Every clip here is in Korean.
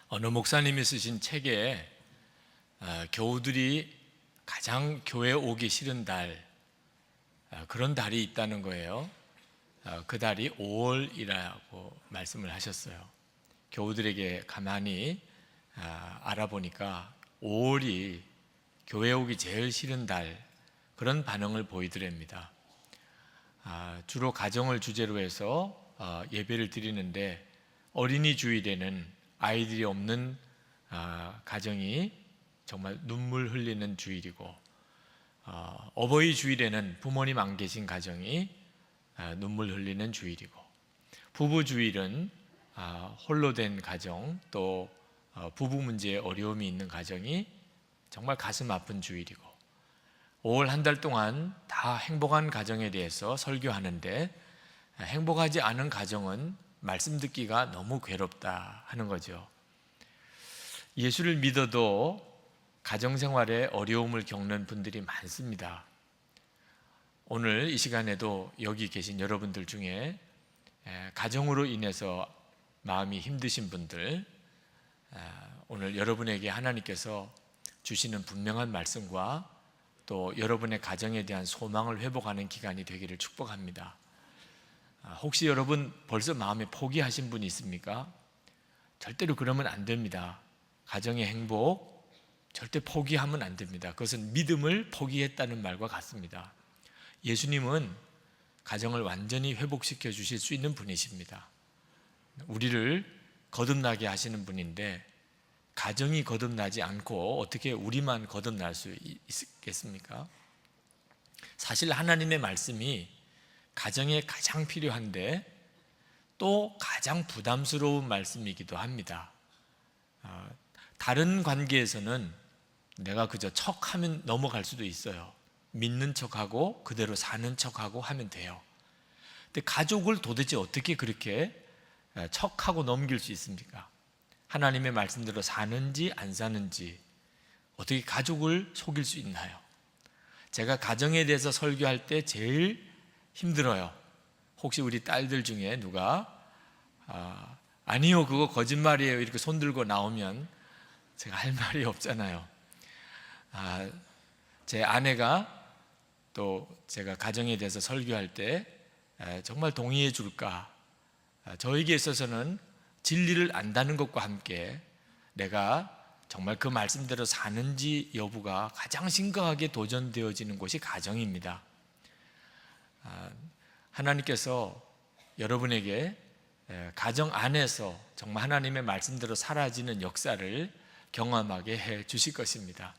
어느 목사님이 쓰신 책에 교우들이 가장 교회 오기 싫은 달, 그런 달이 있다는 거예요. 그 달이 5월이라고 말씀을 하셨어요. 교우들에게 가만히 알아보니까 5월이 교회 오기 제일 싫은 달, 그런 반응을 보이더랍니다. 주로 가정을 주제로 해서 예배를 드리는데, 어린이 주일에는 아이들이 없는 가정이 정말 눈물 흘리는 주일이고, 어버이 주일에는 부모님 안 계신 가정이 눈물 흘리는 주일이고, 부부 주일은 홀로 된 가정, 또 부부 문제에 어려움이 있는 가정이 정말 가슴 아픈 주일이고, 5월 한 달 동안 다 행복한 가정에 대해서 설교하는데, 행복하지 않은 가정은 말씀 듣기가 너무 괴롭다 하는 거죠. 예수를 믿어도 가정생활에 어려움을 겪는 분들이 많습니다. 오늘 이 시간에도 여기 계신 여러분들 중에 가정으로 인해서 마음이 힘드신 분들, 오늘 여러분에게 하나님께서 주시는 분명한 말씀과 또 여러분의 가정에 대한 소망을 회복하는 기간이 되기를 축복합니다. 혹시 여러분 벌써 마음에 포기하신 분이 있습니까? 절대로 그러면 안 됩니다. 가정의 행복 절대 포기하면 안 됩니다. 그것은 믿음을 포기했다는 말과 같습니다. 예수님은 가정을 완전히 회복시켜 주실 수 있는 분이십니다. 우리를 거듭나게 하시는 분인데, 가정이 거듭나지 않고 어떻게 우리만 거듭날 수 있겠습니까? 사실 하나님의 말씀이 가정에 가장 필요한데 또 가장 부담스러운 말씀이기도 합니다. 다른 관계에서는 내가 그저 척하면 넘어갈 수도 있어요. 믿는 척하고 그대로 사는 척하고 하면 돼요. 근데 가족을 도대체 어떻게 그렇게 척하고 넘길 수 있습니까? 하나님의 말씀대로 사는지 안 사는지 어떻게 가족을 속일 수 있나요? 제가 가정에 대해서 설교할 때 제일 힘들어요. 혹시 우리 딸들 중에 누가 아니요 그거 거짓말이에요 이렇게 손들고 나오면 제가 할 말이 없잖아요. 제 아내가 또 제가 가정에 대해서 설교할 때 정말 동의해 줄까? 저에게 있어서는 진리를 안다는 것과 함께 내가 정말 그 말씀대로 사는지 여부가 가장 심각하게 도전되어지는 곳이 가정입니다. 하나님께서 여러분에게 가정 안에서 정말 하나님의 말씀대로 사라지는 역사를 경험하게 해 주실 것입니다.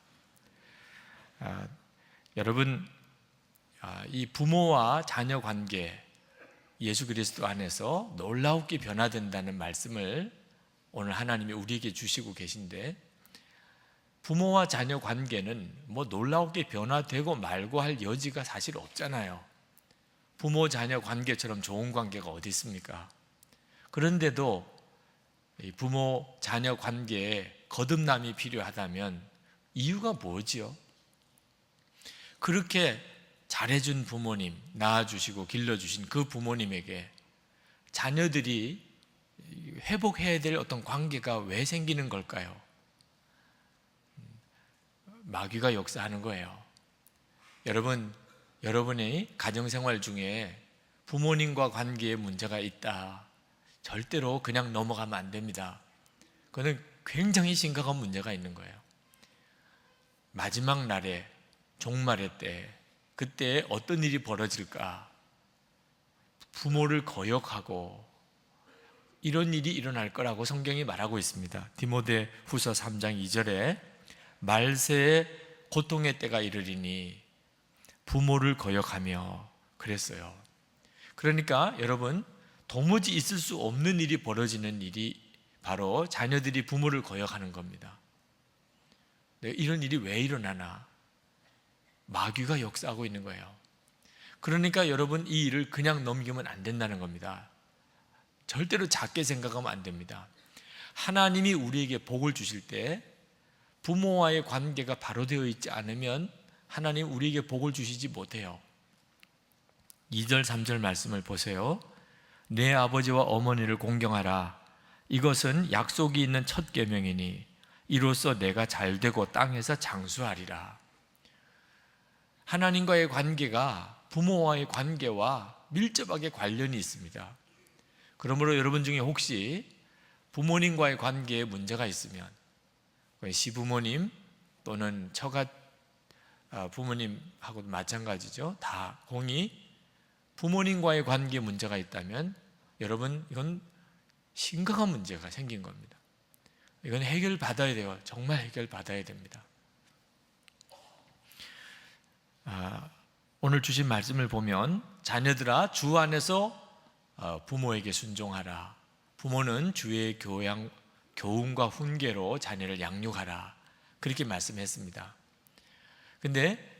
여러분, 이 부모와 자녀 관계, 예수 그리스도 안에서 놀라우게 변화된다는 말씀을 오늘 하나님이 우리에게 주시고 계신데, 부모와 자녀 관계는 뭐 놀라우게 변화되고 말고 할 여지가 사실 없잖아요. 부모 자녀 관계처럼 좋은 관계가 어디 있습니까? 그런데도 부모 자녀 관계에 거듭남이 필요하다면 이유가 뭐지요? 그렇게 잘해준 부모님, 낳아주시고 길러주신 그 부모님에게 자녀들이 회복해야 될 어떤 관계가 왜 생기는 걸까요? 마귀가 역사하는 거예요. 여러분, 여러분의 가정생활 중에 부모님과 관계에 문제가 있다, 절대로 그냥 넘어가면 안 됩니다. 그거는 굉장히 심각한 문제가 있는 거예요. 마지막 날에, 종말의 때, 그때 어떤 일이 벌어질까? 부모를 거역하고 이런 일이 일어날 거라고 성경이 말하고 있습니다. 디모데 후서 3장 2절에 말세에 고통의 때가 이르리니 부모를 거역하며 그랬어요. 그러니까 여러분, 도무지 있을 수 없는 일이 벌어지는 일이 바로 자녀들이 부모를 거역하는 겁니다. 이런 일이 왜 일어나나? 마귀가 역사하고 있는 거예요. 그러니까 여러분, 이 일을 그냥 넘기면 안 된다는 겁니다. 절대로 작게 생각하면 안 됩니다. 하나님이 우리에게 복을 주실 때 부모와의 관계가 바로 되어 있지 않으면 하나님 우리에게 복을 주시지 못해요. 2절 3절 말씀을 보세요. 내 아버지와 어머니를 공경하라. 이것은 약속이 있는 첫 계명이니 이로써 내가 잘되고 땅에서 장수하리라. 하나님과의 관계가 부모와의 관계와 밀접하게 관련이 있습니다. 그러므로 여러분 중에 혹시 부모님과의 관계에 문제가 있으면, 시부모님 또는 처가 부모님하고도 마찬가지죠. 다 공이 부모님과의 관계에 문제가 있다면 여러분, 이건 심각한 문제가 생긴 겁니다. 이건 해결받아야 돼요. 정말 해결받아야 됩니다. 오늘 주신 말씀을 보면, 자녀들아 주 안에서 부모에게 순종하라. 부모는 주의 교훈과 훈계로 자녀를 양육하라. 그렇게 말씀했습니다. 근데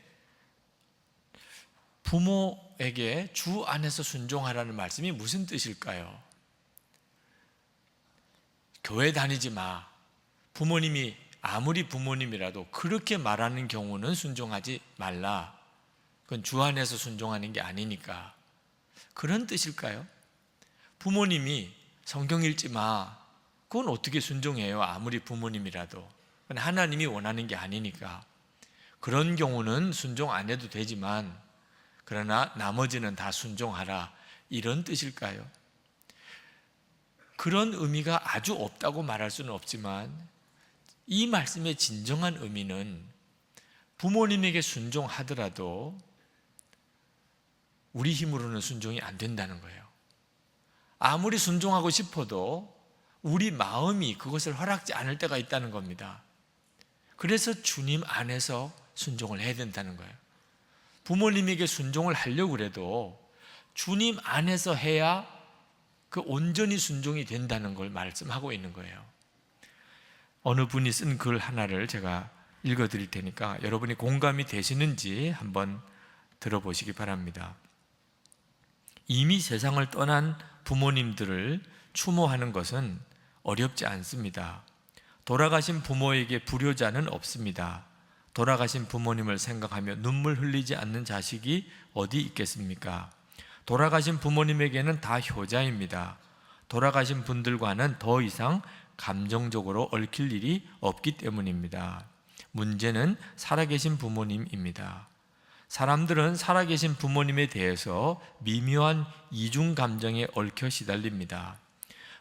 부모에게 주 안에서 순종하라는 말씀이 무슨 뜻일까요? 교회 다니지 마. 부모님이 아무리 부모님이라도 그렇게 말하는 경우는 순종하지 말라. 그건 주 안에서 순종하는 게 아니니까. 그런 뜻일까요? 부모님이 성경 읽지 마. 그건 어떻게 순종해요? 아무리 부모님이라도. 그건 하나님이 원하는 게 아니니까. 그런 경우는 순종 안 해도 되지만, 그러나 나머지는 다 순종하라. 이런 뜻일까요? 그런 의미가 아주 없다고 말할 수는 없지만, 이 말씀의 진정한 의미는 부모님에게 순종하더라도 우리 힘으로는 순종이 안 된다는 거예요. 아무리 순종하고 싶어도 우리 마음이 그것을 허락지 않을 때가 있다는 겁니다. 그래서 주님 안에서 순종을 해야 된다는 거예요. 부모님에게 순종을 하려고 해도 주님 안에서 해야 그 온전히 순종이 된다는 걸 말씀하고 있는 거예요. 어느 분이 쓴 글 하나를 제가 읽어드릴 테니까 여러분이 공감이 되시는지 한번 들어보시기 바랍니다. 이미 세상을 떠난 부모님들을 추모하는 것은 어렵지 않습니다. 돌아가신 부모에게 불효자는 없습니다. 돌아가신 부모님을 생각하며 눈물 흘리지 않는 자식이 어디 있겠습니까? 돌아가신 부모님에게는 다 효자입니다. 돌아가신 분들과는 더 이상 감정적으로 얽힐 일이 없기 때문입니다. 문제는 살아계신 부모님입니다. 사람들은 살아계신 부모님에 대해서 미묘한 이중 감정에 얽혀 시달립니다.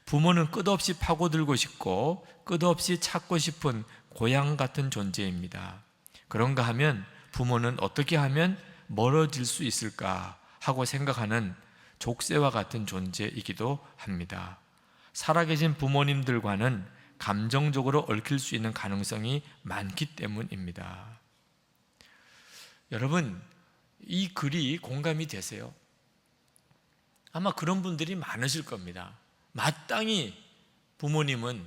부모는 끝없이 파고들고 싶고 끝없이 찾고 싶은 고향 같은 존재입니다. 그런가 하면 부모는 어떻게 하면 멀어질 수 있을까 하고 생각하는 족쇄와 같은 존재이기도 합니다. 살아계신 부모님들과는 감정적으로 얽힐 수 있는 가능성이 많기 때문입니다. 여러분, 이 글이 공감이 되세요? 아마 그런 분들이 많으실 겁니다. 마땅히 부모님은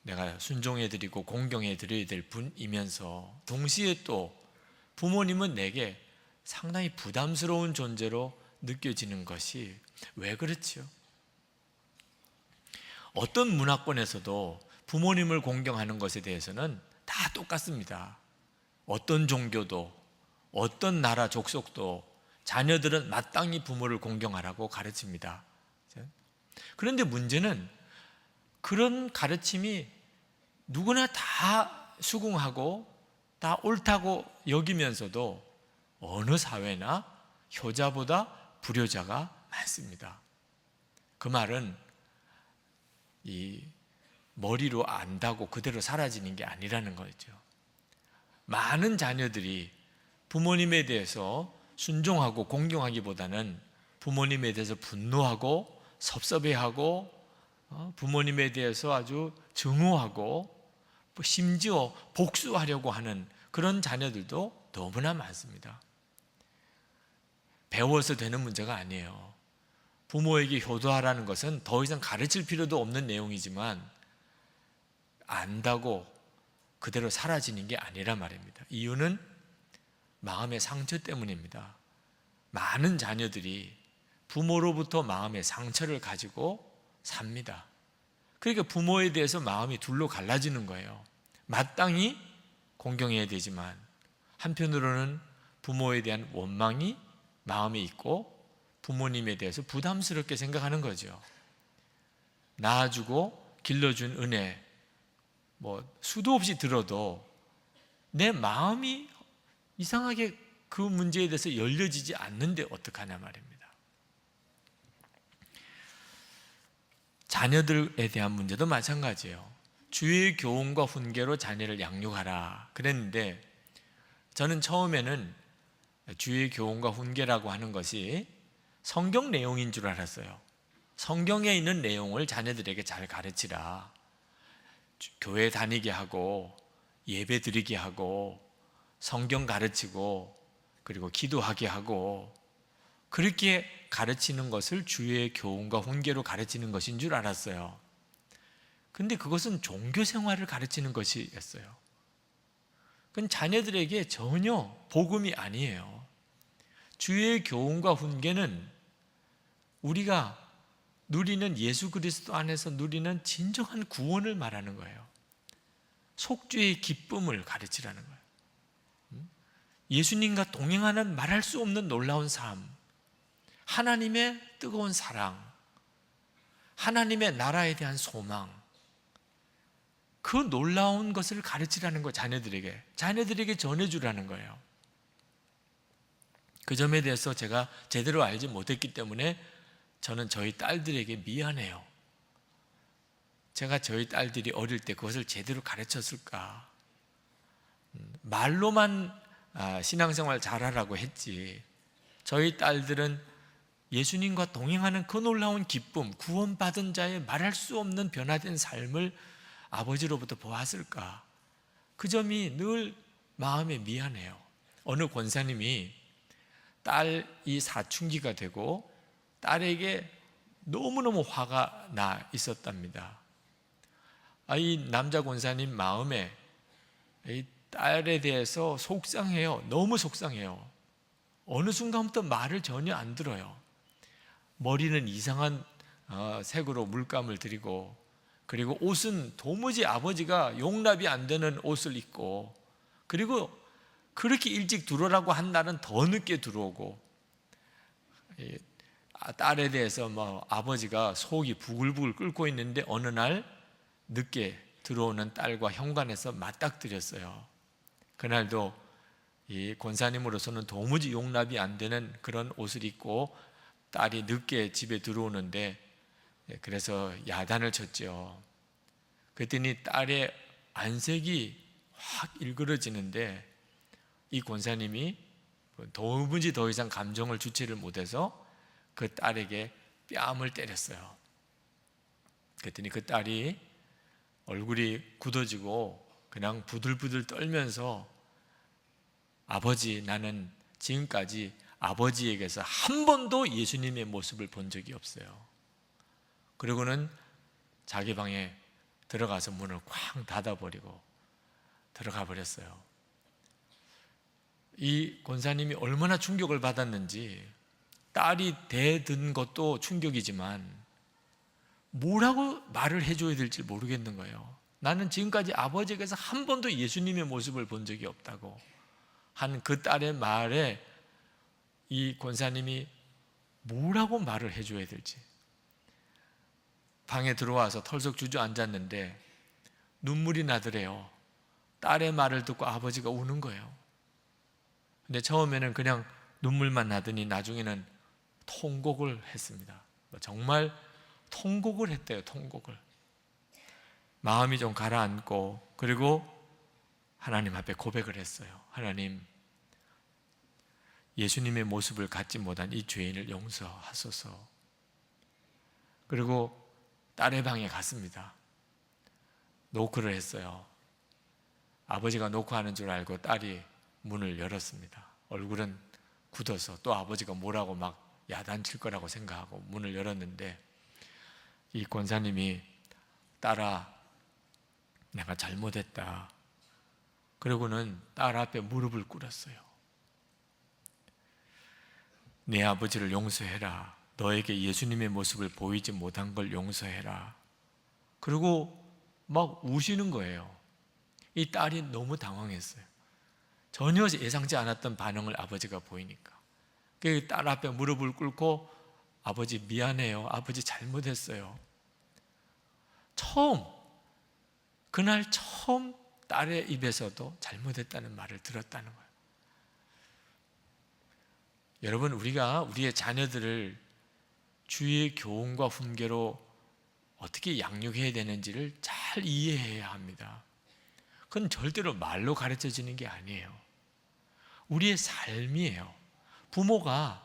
내가 순종해드리고 공경해드려야 될 분이면서 동시에 또 부모님은 내게 상당히 부담스러운 존재로 느껴지는 것이 왜 그렇지요? 어떤 문화권에서도 부모님을 공경하는 것에 대해서는 다 똑같습니다. 어떤 종교도 어떤 나라 족속도 자녀들은 마땅히 부모를 공경하라고 가르칩니다. 그런데 문제는 그런 가르침이 누구나 다 수긍하고 다 옳다고 여기면서도 어느 사회나 효자보다 불효자가 많습니다. 그 말은 이 머리로 안다고 그대로 사라지는 게 아니라는 거죠. 많은 자녀들이 부모님에 대해서 순종하고 공경하기보다는 부모님에 대해서 분노하고 섭섭해하고 부모님에 대해서 아주 증오하고 심지어 복수하려고 하는 그런 자녀들도 너무나 많습니다. 배워서 되는 문제가 아니에요. 부모에게 효도하라는 것은 더 이상 가르칠 필요도 없는 내용이지만 안다고 그대로 사라지는 게 아니란 말입니다. 이유는 마음의 상처 때문입니다. 많은 자녀들이 부모로부터 마음의 상처를 가지고 삽니다. 그러니까 부모에 대해서 마음이 둘로 갈라지는 거예요. 마땅히 공경해야 되지만 한편으로는 부모에 대한 원망이 마음에 있고 부모님에 대해서 부담스럽게 생각하는 거죠. 낳아주고 길러준 은혜 수도 없이 들어도 내 마음이 이상하게 그 문제에 대해서 열려지지 않는데 어떡하냐 말입니다. 자녀들에 대한 문제도 마찬가지예요. 주의 교훈과 훈계로 자녀를 양육하라 그랬는데, 저는 처음에는 주의 교훈과 훈계라고 하는 것이 성경 내용인 줄 알았어요. 성경에 있는 내용을 자녀들에게 잘 가르치라, 교회 다니게 하고 예배 드리게 하고 성경 가르치고 그리고 기도하게 하고, 그렇게 가르치는 것을 주의 교훈과 훈계로 가르치는 것인 줄 알았어요. 근데 그것은 종교 생활을 가르치는 것이었어요. 그건 자녀들에게 전혀 복음이 아니에요. 주의 교훈과 훈계는 우리가 누리는 예수 그리스도 안에서 누리는 진정한 구원을 말하는 거예요. 속죄의 기쁨을 가르치라는 거예요. 예수님과 동행하는 말할 수 없는 놀라운 삶, 하나님의 뜨거운 사랑, 하나님의 나라에 대한 소망, 그 놀라운 것을 가르치라는 거예요. 자녀들에게 전해주라는 거예요. 그 점에 대해서 제가 제대로 알지 못했기 때문에 저는 저희 딸들에게 미안해요. 제가 저희 딸들이 어릴 때 그것을 제대로 가르쳤을까? 말로만 신앙생활 잘하라고 했지, 저희 딸들은 예수님과 동행하는 그 놀라운 기쁨, 구원받은 자의 말할 수 없는 변화된 삶을 아버지로부터 보았을까? 그 점이 늘 마음에 미안해요. 어느 권사님이 딸이 사춘기가 되고 딸에게 너무너무 화가 나 있었답니다. 이 남자 권사님 마음에 이 딸에 대해서 속상해요. 너무 속상해요. 어느 순간부터 말을 전혀 안 들어요. 머리는 이상한 색으로 물감을 들이고, 그리고 옷은 도무지 아버지가 용납이 안 되는 옷을 입고, 그리고 그렇게 일찍 들어오라고 한 날은 더 늦게 들어오고, 딸에 대해서 아버지가 속이 부글부글 끓고 있는데 어느 날 늦게 들어오는 딸과 현관에서 맞닥뜨렸어요. 그날도 이 권사님으로서는 도무지 용납이 안 되는 그런 옷을 입고 딸이 늦게 집에 들어오는데, 그래서 야단을 쳤죠. 그랬더니 딸의 안색이 확 일그러지는데, 이 권사님이 도무지 더 이상 감정을 주체를 못해서 그 딸에게 뺨을 때렸어요. 그랬더니 그 딸이 얼굴이 굳어지고 그냥 부들부들 떨면서, 아버지, 나는 지금까지 아버지에게서 한 번도 예수님의 모습을 본 적이 없어요. 그리고는 자기 방에 들어가서 문을 쾅 닫아버리고 들어가 버렸어요. 이 권사님이 얼마나 충격을 받았는지, 딸이 대든 것도 충격이지만 뭐라고 말을 해줘야 될지 모르겠는 거예요. 나는 지금까지 아버지에게서 한 번도 예수님의 모습을 본 적이 없다고 한 그 딸의 말에 이 권사님이 뭐라고 말을 해줘야 될지, 방에 들어와서 털썩 주저앉았는데 눈물이 나더래요. 딸의 말을 듣고 아버지가 우는 거예요. 근데 처음에는 그냥 눈물만 나더니 나중에는 통곡을 했습니다. 정말 통곡을 했대요. 통곡을. 마음이 좀 가라앉고, 그리고 하나님 앞에 고백을 했어요. 하나님, 예수님의 모습을 갖지 못한 이 죄인을 용서하소서. 그리고 딸의 방에 갔습니다. 노크를 했어요. 아버지가 노크하는 줄 알고 딸이 문을 열었습니다. 얼굴은 굳어서 또 아버지가 뭐라고 막 야단칠 거라고 생각하고 문을 열었는데, 이 권사님이 딸아, 내가 잘못했다. 그리고는 딸 앞에 무릎을 꿇었어요. 내 아버지를 용서해라. 너에게 예수님의 모습을 보이지 못한 걸 용서해라. 그리고 막 우시는 거예요. 이 딸이 너무 당황했어요. 전혀 예상치 않았던 반응을 아버지가 보이니까. 그 딸 앞에 무릎을 꿇고, 아버지 미안해요. 아버지 잘못했어요. 그날 처음 딸의 입에서도 잘못했다는 말을 들었다는 거예요. 여러분, 우리가 우리의 자녀들을 주의 교훈과 훈계로 어떻게 양육해야 되는지를 잘 이해해야 합니다. 그건 절대로 말로 가르쳐지는 게 아니에요. 우리의 삶이에요. 부모가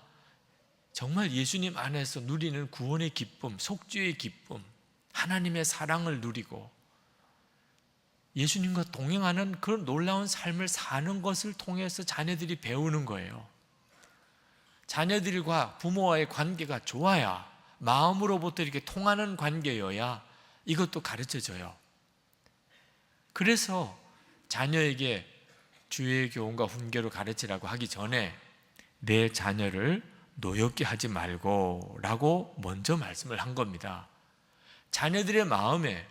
정말 예수님 안에서 누리는 구원의 기쁨, 속죄의 기쁨, 하나님의 사랑을 누리고 예수님과 동행하는 그런 놀라운 삶을 사는 것을 통해서 자녀들이 배우는 거예요. 자녀들과 부모와의 관계가 좋아야, 마음으로부터 이렇게 통하는 관계여야 이것도 가르쳐줘요. 그래서 자녀에게 주의 교훈과 훈계로 가르치라고 하기 전에 내 자녀를 노엽게 하지 말고 라고 먼저 말씀을 한 겁니다. 자녀들의 마음에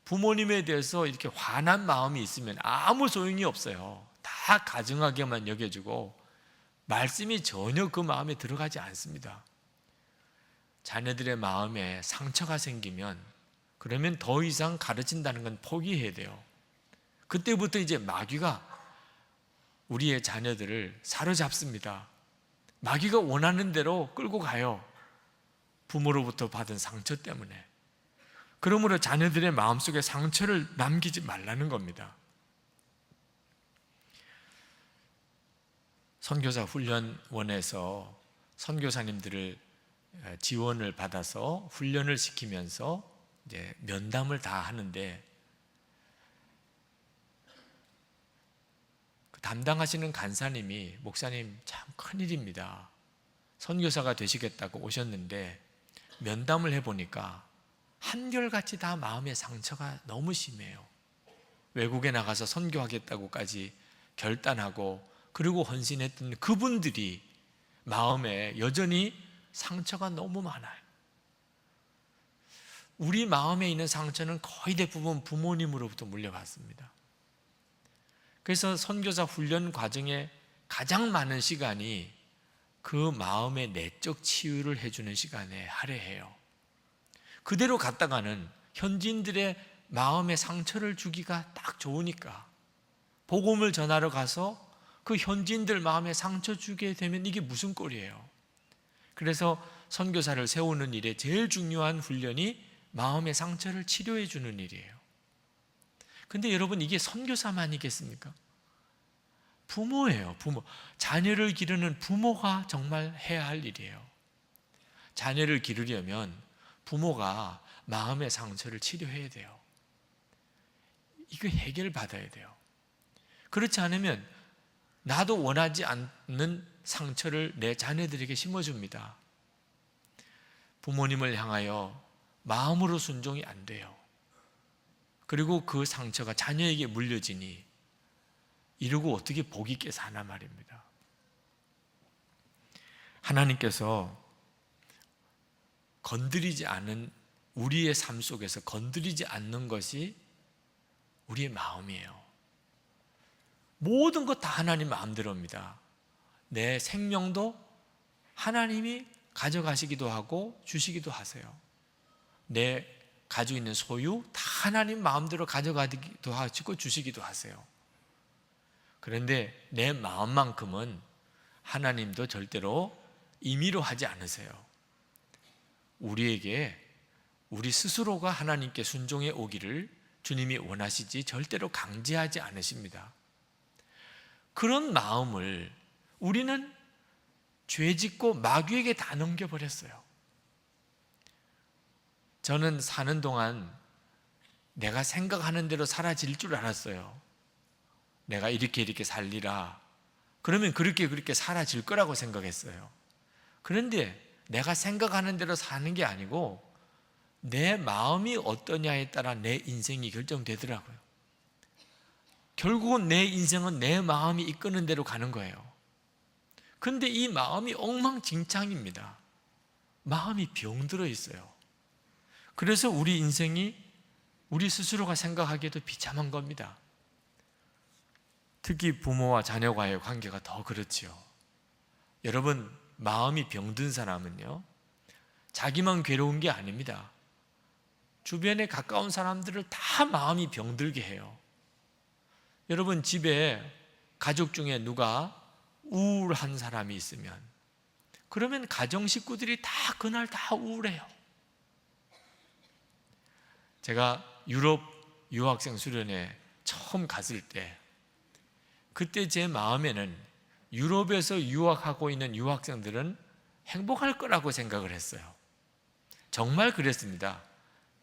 부모님에 대해서 이렇게 화난 마음이 있으면 아무 소용이 없어요. 다 가증하게만 여겨주고 말씀이 전혀 그 마음에 들어가지 않습니다. 자녀들의 마음에 상처가 생기면 그러면 더 이상 가르친다는 건 포기해야 돼요. 그때부터 이제 마귀가 우리의 자녀들을 사로잡습니다. 마귀가 원하는 대로 끌고 가요. 부모로부터 받은 상처 때문에. 그러므로 자녀들의 마음속에 상처를 남기지 말라는 겁니다. 선교사 훈련원에서 선교사님들을 지원을 받아서 훈련을 시키면서 이제 면담을 다 하는데 그 담당하시는 간사님이 목사님 참 큰일입니다. 선교사가 되시겠다고 오셨는데 면담을 해보니까 한결같이 다 마음의 상처가 너무 심해요. 외국에 나가서 선교하겠다고까지 결단하고 그리고 헌신했던 그분들이 마음에 여전히 상처가 너무 많아요. 우리 마음에 있는 상처는 거의 대부분 부모님으로부터 물려받습니다. 그래서 선교사 훈련 과정에 가장 많은 시간이 그 마음의 내적 치유를 해주는 시간에 할애해요. 그대로 갔다가는 현지인들의 마음에 상처를 주기가 딱 좋으니까 복음을 전하러 가서 그 현지인들 마음에 상처 주게 되면 이게 무슨 꼴이에요. 그래서 선교사를 세우는 일에 제일 중요한 훈련이 마음의 상처를 치료해 주는 일이에요. 근데 여러분, 이게 선교사만이겠습니까? 부모예요. 부모. 자녀를 기르는 부모가 정말 해야 할 일이에요. 자녀를 기르려면 부모가 마음의 상처를 치료해야 돼요. 이거 해결받아야 돼요. 그렇지 않으면 나도 원하지 않는 상처를 내 자녀들에게 심어줍니다. 부모님을 향하여 마음으로 순종이 안 돼요. 그리고 그 상처가 자녀에게 물려지니 이러고 어떻게 복 있게 사나 말입니다. 하나님께서 건드리지 않은 우리의 삶 속에서 건드리지 않는 것이 우리의 마음이에요. 모든 것 다 하나님 마음대로입니다. 내 생명도 하나님이 가져가시기도 하고 주시기도 하세요. 내 가지고 있는 소유 다 하나님 마음대로 가져가기도 하시고 주시기도 하세요. 그런데 내 마음만큼은 하나님도 절대로 임의로 하지 않으세요. 우리에게 우리 스스로가 하나님께 순종해 오기를 주님이 원하시지 절대로 강제하지 않으십니다. 그런 마음을 우리는 죄짓고 마귀에게 다 넘겨버렸어요. 저는 사는 동안 내가 생각하는 대로 살아질 줄 알았어요. 내가 이렇게 살리라. 그러면 그렇게 사라질 거라고 생각했어요. 그런데 내가 생각하는 대로 사는 게 아니고 내 마음이 어떠냐에 따라 내 인생이 결정되더라고요. 결국은 내 인생은 내 마음이 이끄는 대로 가는 거예요. 근데 이 마음이 엉망진창입니다. 마음이 병들어 있어요. 그래서 우리 인생이 우리 스스로가 생각하기에도 비참한 겁니다. 특히 부모와 자녀와의 관계가 더 그렇지요. 여러분, 마음이 병든 사람은요, 자기만 괴로운 게 아닙니다. 주변에 가까운 사람들을 다 마음이 병들게 해요. 여러분, 집에 가족 중에 누가 우울한 사람이 있으면, 그러면 가정 식구들이 다 그날 다 우울해요. 제가 유럽 유학생 수련회 처음 갔을 때, 그때 제 마음에는 유럽에서 유학하고 있는 유학생들은 행복할 거라고 생각을 했어요. 정말 그랬습니다.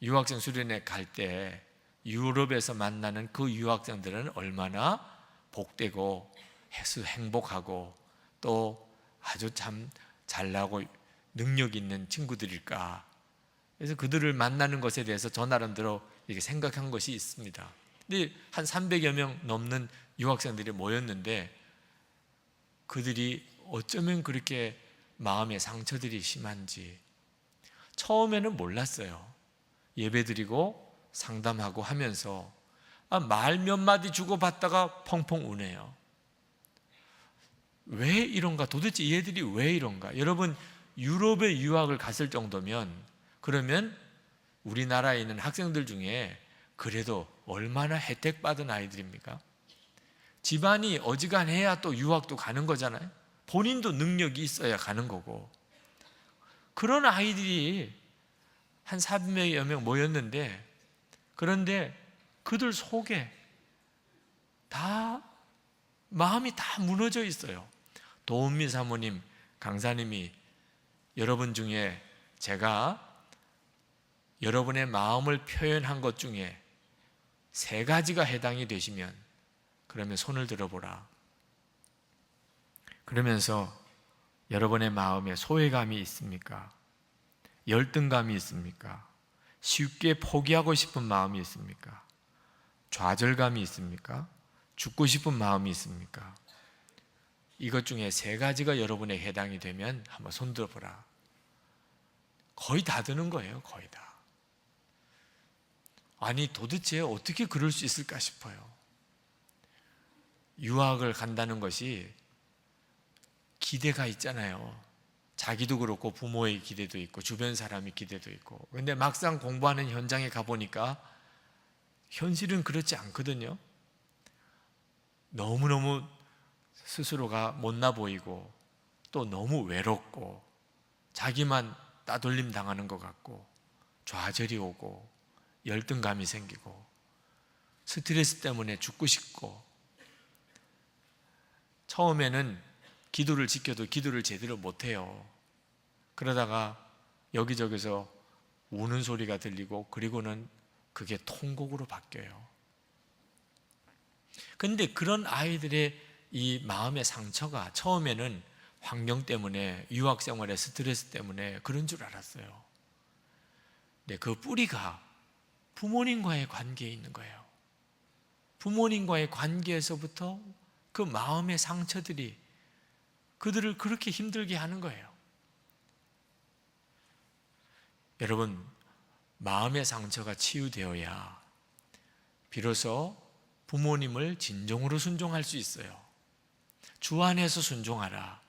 유학생 수련회 갈 때 유럽에서 만나는 그 유학생들은 얼마나 복되고 행복하고 또 아주 참 잘나고 능력 있는 친구들일까. 그래서 그들을 만나는 것에 대해서 저 나름대로 이렇게 생각한 것이 있습니다. 근데 한 300여 명 넘는 유학생들이 모였는데, 그들이 어쩌면 그렇게 마음의 상처들이 심한지 처음에는 몰랐어요. 예배드리고 상담하고 하면서 말 몇 마디 주고받다가 펑펑 우네요. 왜 이런가? 도대체 얘들이 왜 이런가? 여러분, 유럽에 유학을 갔을 정도면, 그러면 우리나라에 있는 학생들 중에 그래도 얼마나 혜택받은 아이들입니까? 집안이 어지간해야 또 유학도 가는 거잖아요. 본인도 능력이 있어야 가는 거고. 그런 아이들이 한 300여 명 모였는데, 그런데 그들 속에 다 마음이 다 무너져 있어요. 도은미 사모님, 강사님이 여러분 중에 제가 여러분의 마음을 표현한 것 중에 3가지가 해당이 되시면 그러면 손을 들어보라. 그러면서 여러분의 마음에 소외감이 있습니까? 열등감이 있습니까? 쉽게 포기하고 싶은 마음이 있습니까? 좌절감이 있습니까? 죽고 싶은 마음이 있습니까? 이것 중에 3가지가 여러분에 해당이 되면 한번 손 들어보라. 거의 다 드는 거예요. 거의 다. 아니, 도대체 어떻게 그럴 수 있을까 싶어요. 유학을 간다는 것이 기대가 있잖아요. 자기도 그렇고 부모의 기대도 있고 주변 사람의 기대도 있고. 그런데 막상 공부하는 현장에 가보니까 현실은 그렇지 않거든요. 너무너무 스스로가 못나 보이고, 또 너무 외롭고, 자기만 따돌림 당하는 것 같고, 좌절이 오고, 열등감이 생기고, 스트레스 때문에 죽고 싶고, 처음에는 기도를 지켜도 기도를 제대로 못해요. 그러다가 여기저기서 우는 소리가 들리고, 그리고는 그게 통곡으로 바뀌어요. 그런데 그런 아이들의 이 마음의 상처가 처음에는 환경 때문에, 유학 생활의 스트레스 때문에 그런 줄 알았어요. 근데 그 뿌리가 부모님과의 관계에 있는 거예요. 부모님과의 관계에서부터 그 마음의 상처들이 그들을 그렇게 힘들게 하는 거예요. 여러분, 마음의 상처가 치유되어야 비로소 부모님을 진정으로 순종할 수 있어요. 주 안에서 순종하라.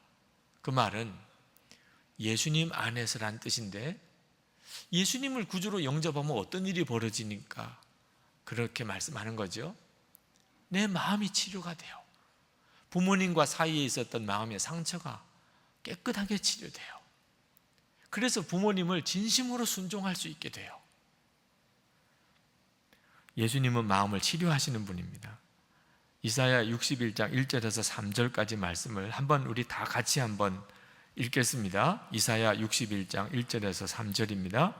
그 말은 예수님 안에서란 뜻인데, 예수님을 구주로 영접하면 어떤 일이 벌어지니까 그렇게 말씀하는 거죠. 내 마음이 치료가 돼요. 부모님과 사이에 있었던 마음의 상처가 깨끗하게 치료돼요. 그래서 부모님을 진심으로 순종할 수 있게 돼요. 예수님은 마음을 치료하시는 분입니다. 이사야 61장 1절에서 3절까지 말씀을 한번 우리 다 같이 한번 읽겠습니다. 이사야 61장 1절에서 3절입니다.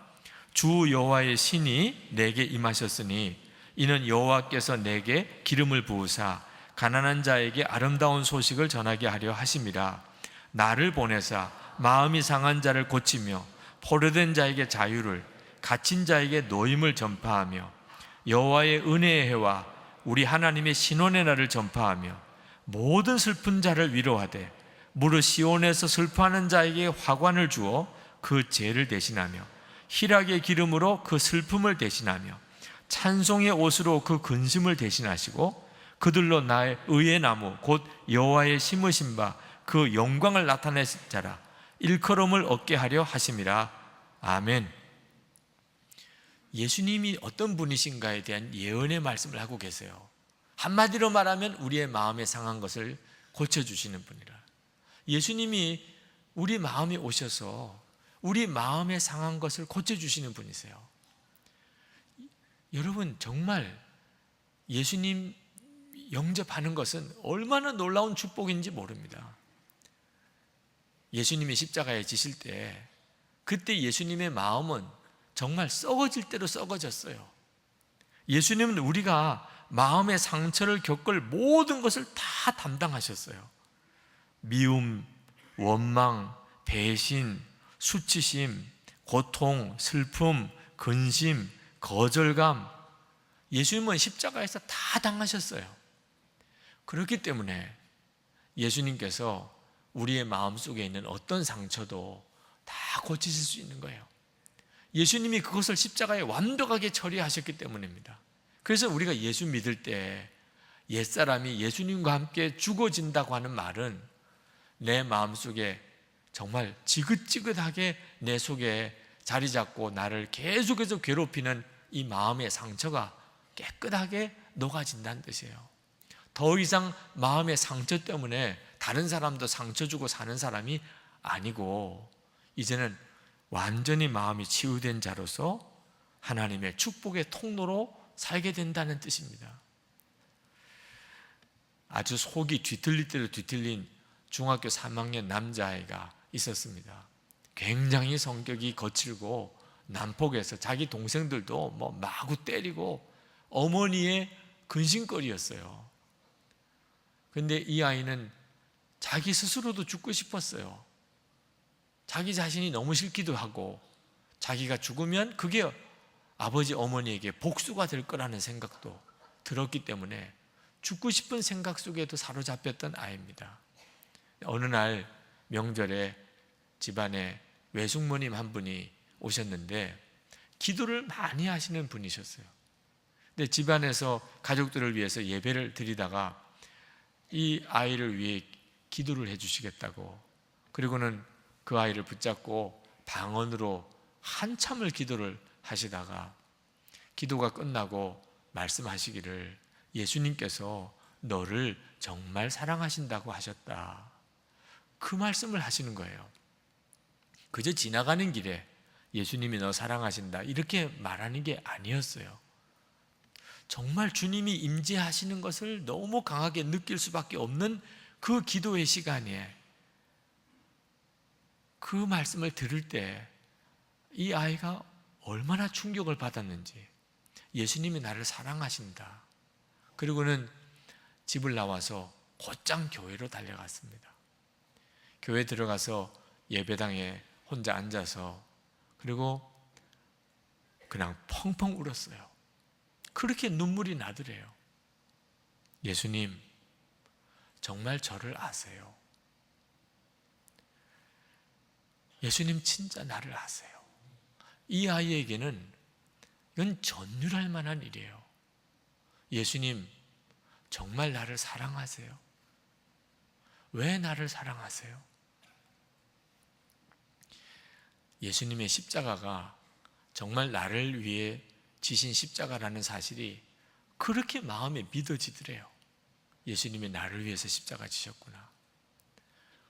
주 여호와의 신이 내게 임하셨으니 이는 여호와께서 내게 기름을 부으사 가난한 자에게 아름다운 소식을 전하게 하려 하심이라. 나를 보내사 마음이 상한 자를 고치며 포로된 자에게 자유를, 갇힌 자에게 노임을 전파하며 여호와의 은혜의 해와 우리 하나님의 신원의 날을 전파하며 모든 슬픈 자를 위로하되 무릇 시온에서 슬퍼하는 자에게 화관을 주어 그 죄를 대신하며 희락의 기름으로 그 슬픔을 대신하며 찬송의 옷으로 그 근심을 대신하시고 그들로 나의 의의 나무 곧 여호와의 심으신 바 그 영광을 나타내신 자라 일컬음을 얻게 하려 하심이라. 아멘. 예수님이 어떤 분이신가에 대한 예언의 말씀을 하고 계세요. 한마디로 말하면 우리의 마음에 상한 것을 고쳐주시는 분이라. 예수님이 우리 마음에 오셔서 우리 마음에 상한 것을 고쳐주시는 분이세요. 여러분, 정말 예수님 영접하는 것은 얼마나 놀라운 축복인지 모릅니다. 예수님이 십자가에 지실 때, 그때 예수님의 마음은 정말 썩어질 대로 썩어졌어요. 예수님은 우리가 마음의 상처를 겪을 모든 것을 다 담당하셨어요. 미움, 원망, 배신, 수치심, 고통, 슬픔, 근심, 거절감, 예수님은 십자가에서 다 당하셨어요. 그렇기 때문에 예수님께서 우리의 마음속에 있는 어떤 상처도 다 고치실 수 있는 거예요. 예수님이 그것을 십자가에 완벽하게 처리하셨기 때문입니다. 그래서 우리가 예수 믿을 때 옛사람이 예수님과 함께 죽어진다고 하는 말은 내 마음속에 정말 지긋지긋하게 내 속에 자리 잡고 나를 계속해서 괴롭히는 이 마음의 상처가 깨끗하게 녹아진다는 뜻이에요. 더 이상 마음의 상처 때문에 다른 사람도 상처 주고 사는 사람이 아니고, 이제는 완전히 마음이 치유된 자로서 하나님의 축복의 통로로 살게 된다는 뜻입니다. 아주 속이 뒤틀릴 대로 뒤틀린 중학교 3학년 남자아이가 있었습니다. 굉장히 성격이 거칠고 난폭해서 자기 동생들도 마구 때리고 어머니의 근심거리였어요. 그런데 이 아이는 자기 스스로도 죽고 싶었어요. 자기 자신이 너무 싫기도 하고, 자기가 죽으면 그게 아버지 어머니에게 복수가 될 거라는 생각도 들었기 때문에 죽고 싶은 생각 속에도 사로잡혔던 아이입니다. 어느 날 명절에 집안에 외숙모님 한 분이 오셨는데 기도를 많이 하시는 분이셨어요. 근데 집안에서 가족들을 위해서 예배를 드리다가 이 아이를 위해 기도를 해주시겠다고, 그리고는 그 아이를 붙잡고 방언으로 한참을 기도를 하시다가 기도가 끝나고 말씀하시기를, 예수님께서 너를 정말 사랑하신다고 하셨다. 그 말씀을 하시는 거예요. 그저 지나가는 길에 예수님이 너 사랑하신다 이렇게 말하는 게 아니었어요. 정말 주님이 임재하시는 것을 너무 강하게 느낄 수밖에 없는 그 기도의 시간에 그 말씀을 들을 때 이 아이가 얼마나 충격을 받았는지, 예수님이 나를 사랑하신다. 그리고는 집을 나와서 곧장 교회로 달려갔습니다. 교회 들어가서 예배당에 혼자 앉아서 그리고 그냥 펑펑 울었어요. 그렇게 눈물이 나더래요. 예수님, 정말 저를 아세요. 예수님 진짜 나를 아세요. 이 아이에게는 이건 전율할 만한 일이에요. 예수님, 정말 나를 사랑하세요. 왜 나를 사랑하세요? 예수님의 십자가가 정말 나를 위해 지신 십자가라는 사실이 그렇게 마음에 믿어지더래요. 예수님이 나를 위해서 십자가 지셨구나.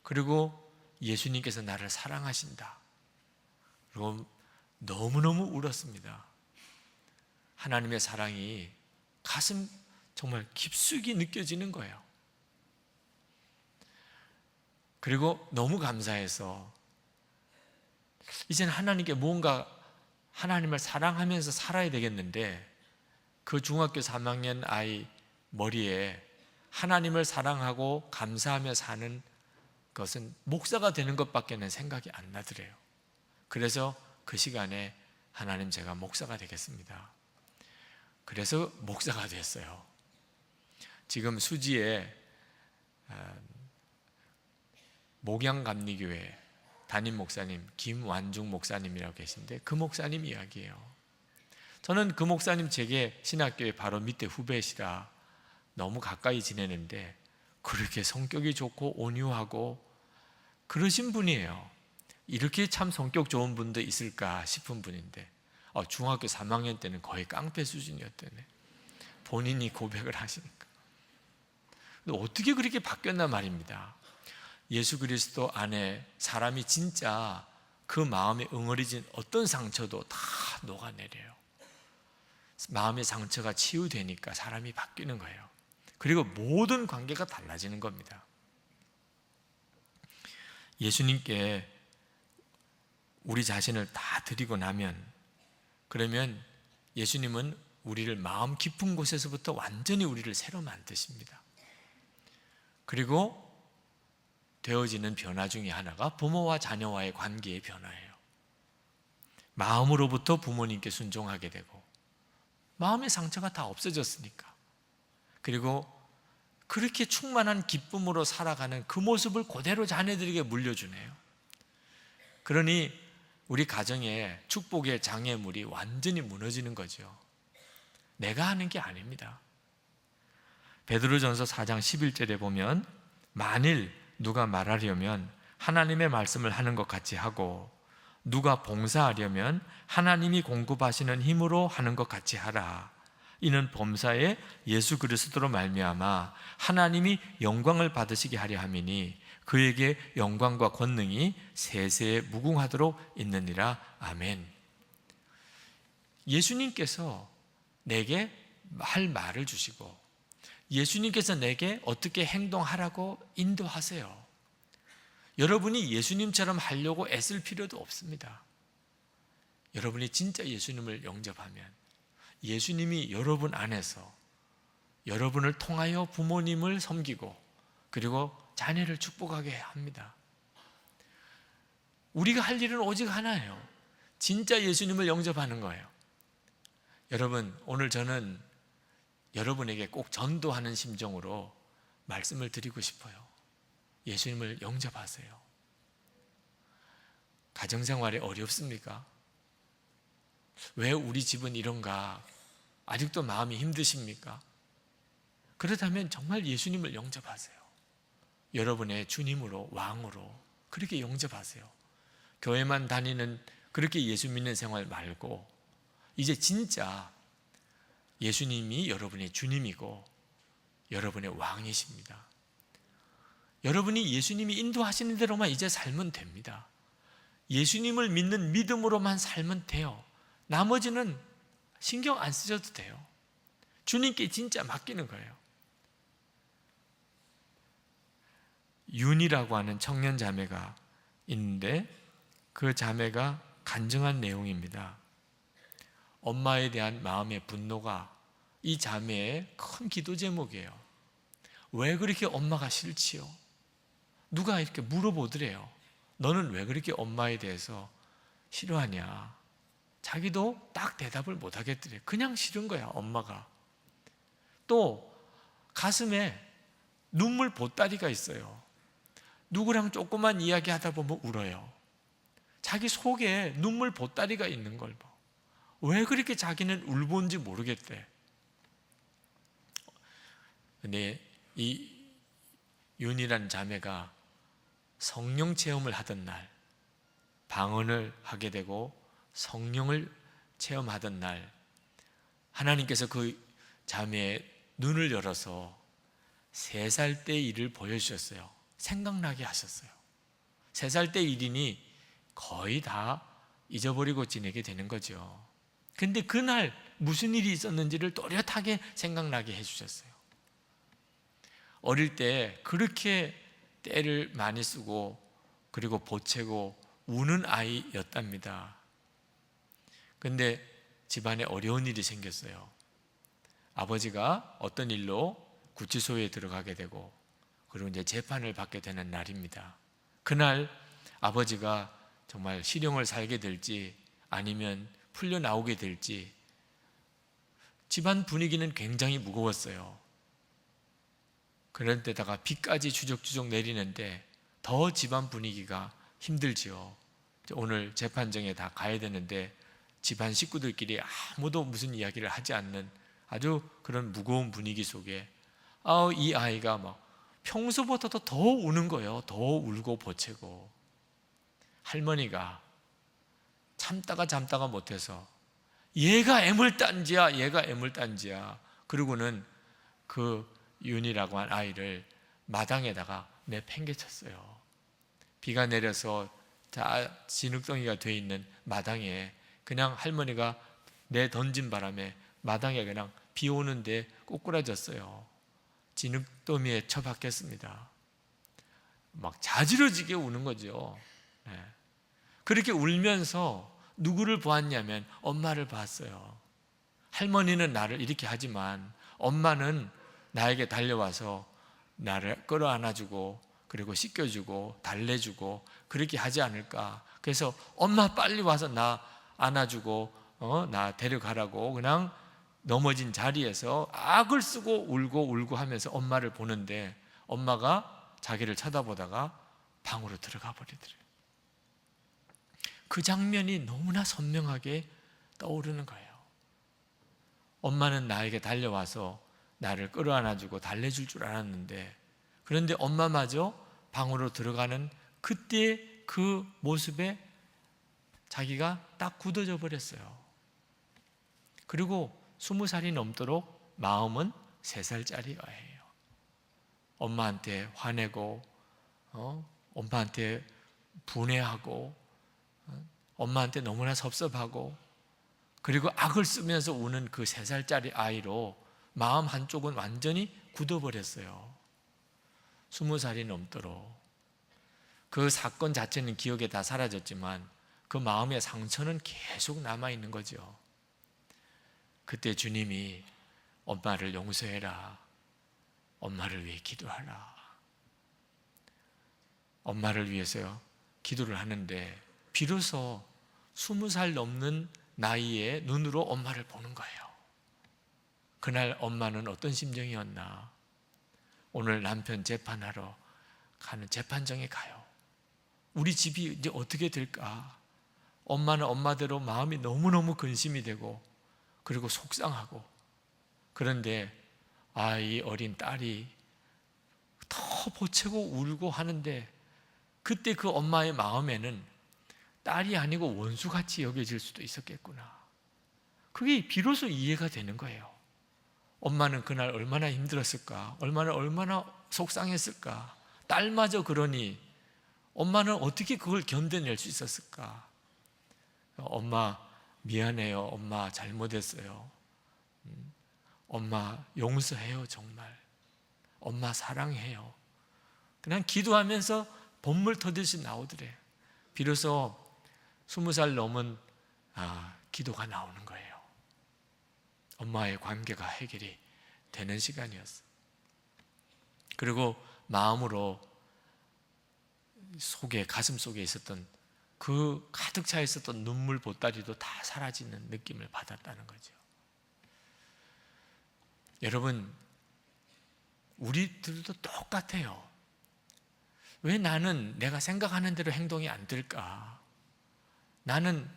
그리고 예수님께서 나를 사랑하신다. 그리고 너무너무 울었습니다. 하나님의 사랑이 가슴 정말 깊숙이 느껴지는 거예요. 그리고 너무 감사해서 이제는 하나님께 뭔가 하나님을 사랑하면서 살아야 되겠는데, 그 중학교 3학년 아이 머리에 하나님을 사랑하고 감사하며 사는 것은 목사가 되는 것밖에는 생각이 안 나더래요. 그래서 그 시간에 하나님, 제가 목사가 되겠습니다. 그래서 목사가 됐어요. 지금 수지에 목양감리교회 담임 목사님 김완중 목사님이라고 계신데 그 목사님 이야기예요. 저는 그 목사님 제게 신학교에 바로 밑에 후배시라 너무 가까이 지내는데 그렇게 성격이 좋고 온유하고 그러신 분이에요. 이렇게 참 성격 좋은 분도 있을까 싶은 분인데 중학교 3학년 때는 거의 깡패 수준이었다네. 본인이 고백을 하시니까. 근데 어떻게 그렇게 바뀌었나 말입니다. 예수 그리스도 안에 사람이 진짜 그 마음에 응어리진 어떤 상처도 다 녹아내려요. 마음의 상처가 치유되니까 사람이 바뀌는 거예요. 그리고 모든 관계가 달라지는 겁니다. 예수님께 우리 자신을 다 드리고 나면, 그러면 예수님은 우리를 마음 깊은 곳에서부터 완전히 우리를 새로 만드십니다. 그리고 되어지는 변화 중에 하나가 부모와 자녀와의 관계의 변화예요. 마음으로부터 부모님께 순종하게 되고, 마음의 상처가 다 없어졌으니까. 그리고 그렇게 충만한 기쁨으로 살아가는 그 모습을 그대로 자녀들에게 물려주네요. 그러니 우리 가정에 축복의 장애물이 완전히 무너지는 거죠. 내가 하는 게 아닙니다. 베드로전서 4장 11절에 보면, 만일 누가 말하려면 하나님의 말씀을 하는 것 같이 하고, 누가 봉사하려면 하나님이 공급하시는 힘으로 하는 것 같이 하라. 이는 범사에 예수 그리스도로 말미암아 하나님이 영광을 받으시게 하려 함이니 그에게 영광과 권능이 세세에 무궁하도록 있느니라. 아멘. 예수님께서 내게 할 말을 주시고, 예수님께서 내게 어떻게 행동하라고 인도하세요. 여러분이 예수님처럼 하려고 애쓸 필요도 없습니다. 여러분이 진짜 예수님을 영접하면 예수님이 여러분 안에서 여러분을 통하여 부모님을 섬기고 그리고 자녀를 축복하게 합니다. 우리가 할 일은 오직 하나예요. 진짜 예수님을 영접하는 거예요. 여러분, 오늘 저는 여러분에게 꼭 전도하는 심정으로 말씀을 드리고 싶어요. 예수님을 영접하세요. 가정생활이 어렵습니까? 왜 우리 집은 이런가? 아직도 마음이 힘드십니까? 그렇다면 정말 예수님을 영접하세요. 여러분의 주님으로, 왕으로 그렇게 영접하세요. 교회만 다니는 그렇게 예수 믿는 생활 말고 이제 진짜 예수님이 여러분의 주님이고 여러분의 왕이십니다. 여러분이 예수님이 인도하시는 대로만 이제 살면 됩니다. 예수님을 믿는 믿음으로만 살면 돼요. 나머지는 신경 안 쓰셔도 돼요. 주님께 진짜 맡기는 거예요. 윤이라고 하는 청년 자매가 있는데 그 자매가 간증한 내용입니다. 엄마에 대한 마음의 분노가 이 자매의 큰 기도 제목이에요. 왜 그렇게 엄마가 싫지요? 누가 이렇게 물어보더래요. 너는 왜 그렇게 엄마에 대해서 싫어하냐? 자기도 딱 대답을 못 하겠더래요. 그냥 싫은 거야, 엄마가. 또 가슴에 눈물 보따리가 있어요. 누구랑 조그만 이야기 하다 보면 울어요. 자기 속에 눈물 보따리가 있는 걸 봐. 왜 그렇게 자기는 울본지 모르겠대. 근데 이 윤이라는 자매가 성령 체험을 하던 날, 방언을 하게 되고 성령을 체험하던 날, 하나님께서 그 자매의 눈을 열어서 3살 때 일을 보여주셨어요. 생각나게 하셨어요. 3살 때 일이니 거의 다 잊어버리고 지내게 되는 거죠. 근데 그날 무슨 일이 있었는지를 또렷하게 생각나게 해주셨어요. 어릴 때 그렇게 때를 많이 쓰고 그리고 보채고 우는 아이였답니다. 근데 집안에 어려운 일이 생겼어요. 아버지가 어떤 일로 구치소에 들어가게 되고 그리고 이제 재판을 받게 되는 날입니다. 그날 아버지가 정말 실형을 살게 될지 아니면 풀려 나오게 될지 집안 분위기는 굉장히 무거웠어요. 그런 데다가 비까지 주적주적 내리는데 더 집안 분위기가 힘들지요. 오늘 재판정에 다 가야 되는데 집안 식구들끼리 아무도 무슨 이야기를 하지 않는 아주 그런 무거운 분위기 속에 이 아이가 막 평소보다도 더 우는 거예요. 더 울고 보채고 할머니가 참다가 못해서 얘가 애물단지야, 얘가 애물단지야. 그러고는 그 윤이라고 한 아이를 마당에다가 내팽개쳤어요. 비가 내려서 다 진흙덩이가 돼 있는 마당에 그냥 할머니가 내 던진 바람에 마당에 그냥 비 오는데 꼬꾸라졌어요. 진흙더미에 처박혔습니다. 막 자지러지게 우는 거죠. 네. 그렇게 울면서 누구를 보았냐면 엄마를 봤어요. 할머니는 나를 이렇게 하지만 엄마는 나에게 달려와서 나를 끌어안아주고 그리고 씻겨주고 달래주고 그렇게 하지 않을까. 그래서 엄마 빨리 와서 나 안아주고 나 데려가라고 그냥 넘어진 자리에서 악을 쓰고 울고 하면서 엄마를 보는데 엄마가 자기를 쳐다보다가 방으로 들어가 버리더래요. 그 장면이 너무나 선명하게 떠오르는 거예요. 엄마는 나에게 달려와서 나를 끌어안아주고 달래줄 줄 알았는데, 그런데 엄마마저 방으로 들어가는 그때 그 모습에 자기가 딱 굳어져 버렸어요. 그리고 20살이 넘도록 마음은 3살짜리 아이예요. 엄마한테 화내고 엄마한테 분해하고 엄마한테 너무나 섭섭하고 그리고 악을 쓰면서 우는 그 3살짜리 아이로 마음 한쪽은 완전히 굳어버렸어요. 20살이 넘도록. 그 사건 자체는 기억에 다 사라졌지만 그 마음의 상처는 계속 남아있는 거죠. 그때 주님이 엄마를 용서해라, 엄마를 위해 기도하라, 엄마를 위해서 기도를 하는데 비로소 20살 넘는 나이에 눈으로 엄마를 보는 거예요. 그날 엄마는 어떤 심정이었나? 오늘 남편 재판하러 가는 재판정에 가요. 우리 집이 이제 어떻게 될까? 엄마는 엄마대로 마음이 너무너무 근심이 되고 그리고 속상하고, 그런데 이 어린 딸이 더 보채고 울고 하는데 그때 그 엄마의 마음에는 딸이 아니고 원수같이 여겨질 수도 있었겠구나. 그게 비로소 이해가 되는 거예요. 엄마는 그날 얼마나 힘들었을까? 얼마나 속상했을까? 딸마저 그러니 엄마는 어떻게 그걸 견뎌낼 수 있었을까? 엄마 미안해요. 엄마 잘못했어요. 엄마 용서해요. 정말 엄마 사랑해요. 그냥 기도하면서 본물 터듯이 나오더래. 비로소 20살 넘은 기도가 나오는 거예요. 엄마의 관계가 해결이 되는 시간이었어. 그리고 마음으로 가슴 속에 있었던 그 가득 차 있었던 눈물 보따리도 다 사라지는 느낌을 받았다는 거죠. 여러분, 우리들도 똑같아요. 왜 나는 내가 생각하는 대로 행동이 안 될까? 나는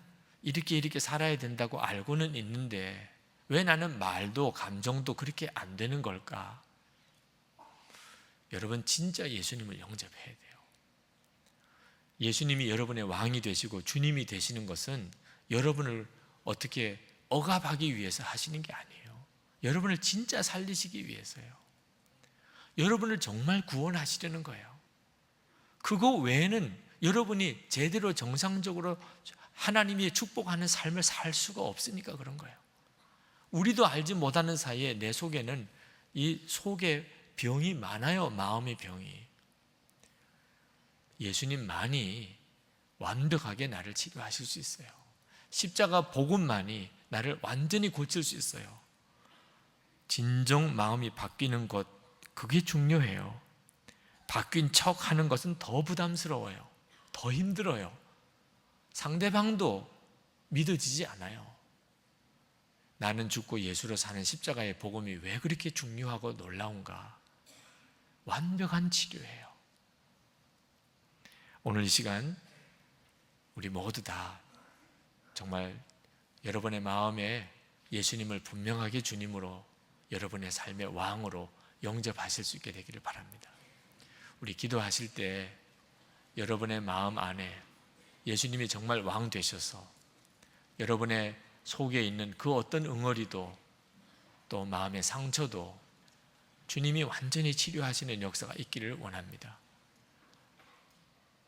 이렇게 살아야 된다고 알고는 있는데 왜 나는 말도 감정도 그렇게 안 되는 걸까? 여러분, 진짜 예수님을 영접해야 돼요. 예수님이 여러분의 왕이 되시고 주님이 되시는 것은 여러분을 어떻게 억압하기 위해서 하시는 게 아니에요. 여러분을 진짜 살리시기 위해서요. 여러분을 정말 구원하시려는 거예요. 그거 외에는 여러분이 제대로 정상적으로 하나님이 축복하는 삶을 살 수가 없으니까 그런 거예요. 우리도 알지 못하는 사이에 내 속에는 이 속에 병이 많아요. 마음의 병이. 예수님만이 완벽하게 나를 치료하실 수 있어요. 십자가 복음만이 나를 완전히 고칠 수 있어요. 진정 마음이 바뀌는 것, 그게 중요해요. 바뀐 척 하는 것은 더 부담스러워요. 더 힘들어요. 상대방도 믿어지지 않아요. 나는 죽고 예수로 사는 십자가의 복음이 왜 그렇게 중요하고 놀라운가? 완벽한 치료예요. 오늘 이 시간 우리 모두 다 정말 여러분의 마음에 예수님을 분명하게 주님으로, 여러분의 삶의 왕으로 영접하실 수 있게 되기를 바랍니다. 우리 기도하실 때 여러분의 마음 안에 예수님이 정말 왕 되셔서 여러분의 속에 있는 그 어떤 응어리도 또 마음의 상처도 주님이 완전히 치료하시는 역사가 있기를 원합니다.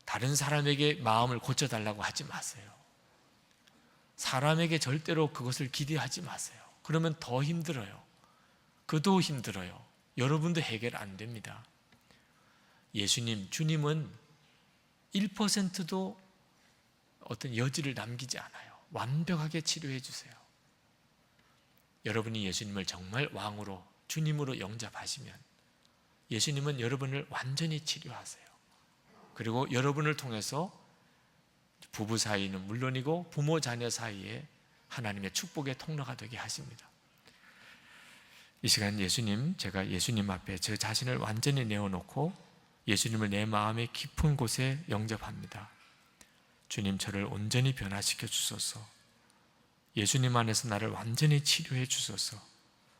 다른 사람에게 마음을 고쳐달라고 하지 마세요. 사람에게 절대로 그것을 기대하지 마세요. 그러면 더 힘들어요. 그도 힘들어요. 여러분도 해결 안 됩니다. 주님은 1%도 어떤 여지를 남기지 않아요. 완벽하게 치료해 주세요. 여러분이 예수님을 정말 왕으로, 주님으로 영접하시면 예수님은 여러분을 완전히 치료하세요. 그리고 여러분을 통해서 부부 사이는 물론이고 부모 자녀 사이에 하나님의 축복의 통로가 되게 하십니다. 이 시간 제가 예수님 앞에 저 자신을 완전히 내어놓고 예수님을 내 마음의 깊은 곳에 영접합니다. 주님, 저를 온전히 변화시켜 주소서. 예수님 안에서 나를 완전히 치료해 주소서.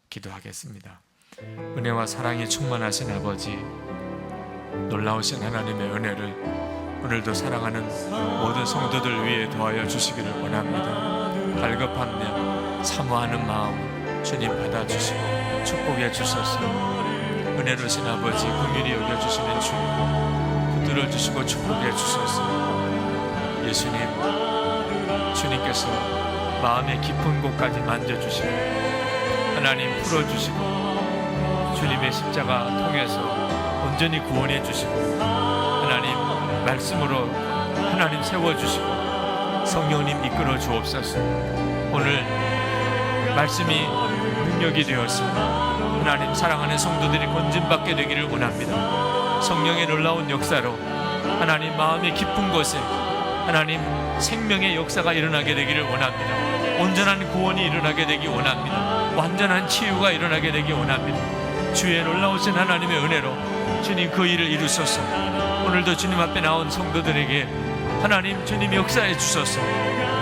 기도하겠습니다. 은혜와 사랑이 충만하신 아버지, 놀라우신 하나님의 은혜를 오늘도 사랑하는 모든 성도들 위해 더하여 주시기를 원합니다. 갈급하며 사모하는 마음 주님 받아주시고 축복해 주소서. 은혜로우신 아버지, 긍휼히 여겨주시는 주님 붙들어주시고 축복해 주소서. 예수님, 주님께서 마음의 깊은 곳까지 만져주시고 하나님 풀어주시고 주님의 십자가 통해서 온전히 구원해 주시고 하나님 말씀으로 하나님 세워주시고 성령님 이끌어 주옵소서. 오늘 말씀이 능력이 되었습니다. 하나님, 사랑하는 성도들이 건진받게 되기를 원합니다. 성령의 놀라운 역사로 하나님 마음의 깊은 곳에 하나님 생명의 역사가 일어나게 되기를 원합니다. 온전한 구원이 일어나게 되기 원합니다. 완전한 치유가 일어나게 되기 원합니다. 주의 놀라우신 하나님의 은혜로 주님 그 일을 이루소서. 오늘도 주님 앞에 나온 성도들에게 하나님 주님 역사해 주소서.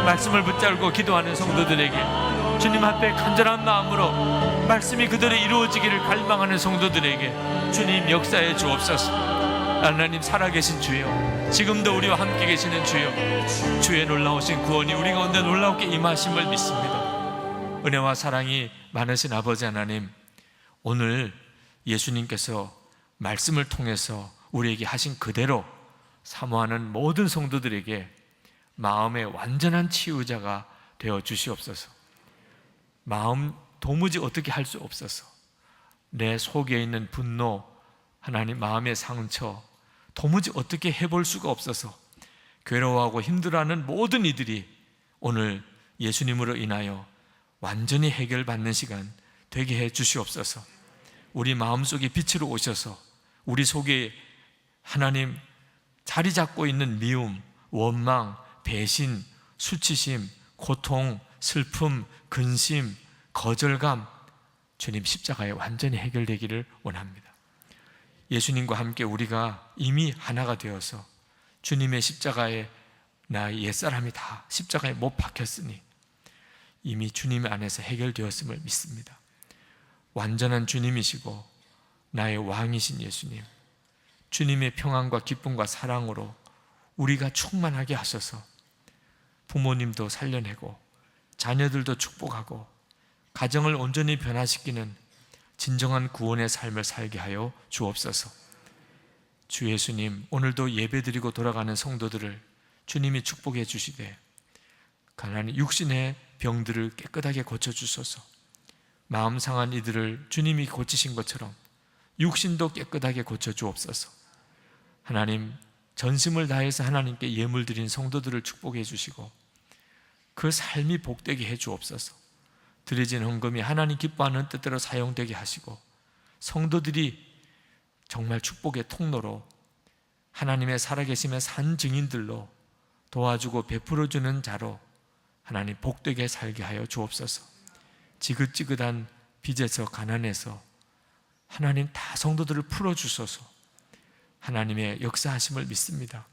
말씀을 붙잡고 기도하는 성도들에게 주님 앞에 간절한 마음으로 말씀이 그대로 이루어지기를 갈망하는 성도들에게 주님 역사해 주옵소서. 하나님, 살아계신 주여, 지금도 우리와 함께 계시는 주여, 주의 놀라우신 구원이 우리 가운데 놀랍게 임하심을 믿습니다. 은혜와 사랑이 많으신 아버지 하나님, 오늘 예수님께서 말씀을 통해서 우리에게 하신 그대로 사모하는 모든 성도들에게 마음의 완전한 치유자가 되어 주시옵소서. 마음 도무지 어떻게 할 수 없어서 내 속에 있는 분노, 하나님 마음의 상처 도무지 어떻게 해볼 수가 없어서 괴로워하고 힘들어하는 모든 이들이 오늘 예수님으로 인하여 완전히 해결받는 시간 되게 해 주시옵소서. 우리 마음속에 빛으로 오셔서 우리 속에 하나님 자리 잡고 있는 미움, 원망, 배신, 수치심, 고통, 슬픔, 근심, 거절감 주님 십자가에 완전히 해결되기를 원합니다. 예수님과 함께 우리가 이미 하나가 되어서 주님의 십자가에 나의 옛사람이 다 십자가에 못 박혔으니 이미 주님 안에서 해결되었음을 믿습니다. 완전한 주님이시고 나의 왕이신 예수님, 주님의 평안과 기쁨과 사랑으로 우리가 충만하게 하셔서 부모님도 살려내고 자녀들도 축복하고 가정을 온전히 변화시키는 진정한 구원의 삶을 살게 하여 주옵소서. 주 예수님, 오늘도 예배드리고 돌아가는 성도들을 주님이 축복해 주시되 가난한 육신의 병들을 깨끗하게 고쳐주소서. 마음 상한 이들을 주님이 고치신 것처럼 육신도 깨끗하게 고쳐주옵소서. 하나님, 전심을 다해서 하나님께 예물 드린 성도들을 축복해 주시고 그 삶이 복되게 해 주옵소서. 드려진 헌금이 하나님 기뻐하는 뜻대로 사용되게 하시고 성도들이 정말 축복의 통로로 하나님의 살아계심의 산 증인들로 도와주고 베풀어주는 자로 하나님 복되게 살게 하여 주옵소서. 지긋지긋한 빚에서 가난해서 하나님 다 성도들을 풀어주소서. 하나님의 역사하심을 믿습니다.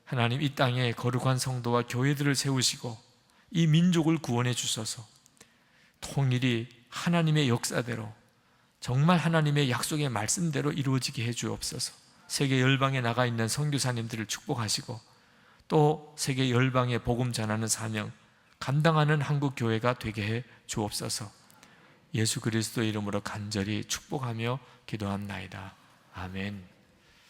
하나님, 이 땅에 거룩한 성도와 교회들을 세우시고 이 민족을 구원해 주소서. 통일이 하나님의 역사대로 정말 하나님의 약속의 말씀대로 이루어지게 해 주옵소서. 세계 열방에 나가 있는 선교사님들을 축복하시고 또 세계 열방에 복음 전하는 사명 감당하는 한국 교회가 되게 해 주옵소서. 예수 그리스도의 이름으로 간절히 축복하며 기도합나이다. 아멘.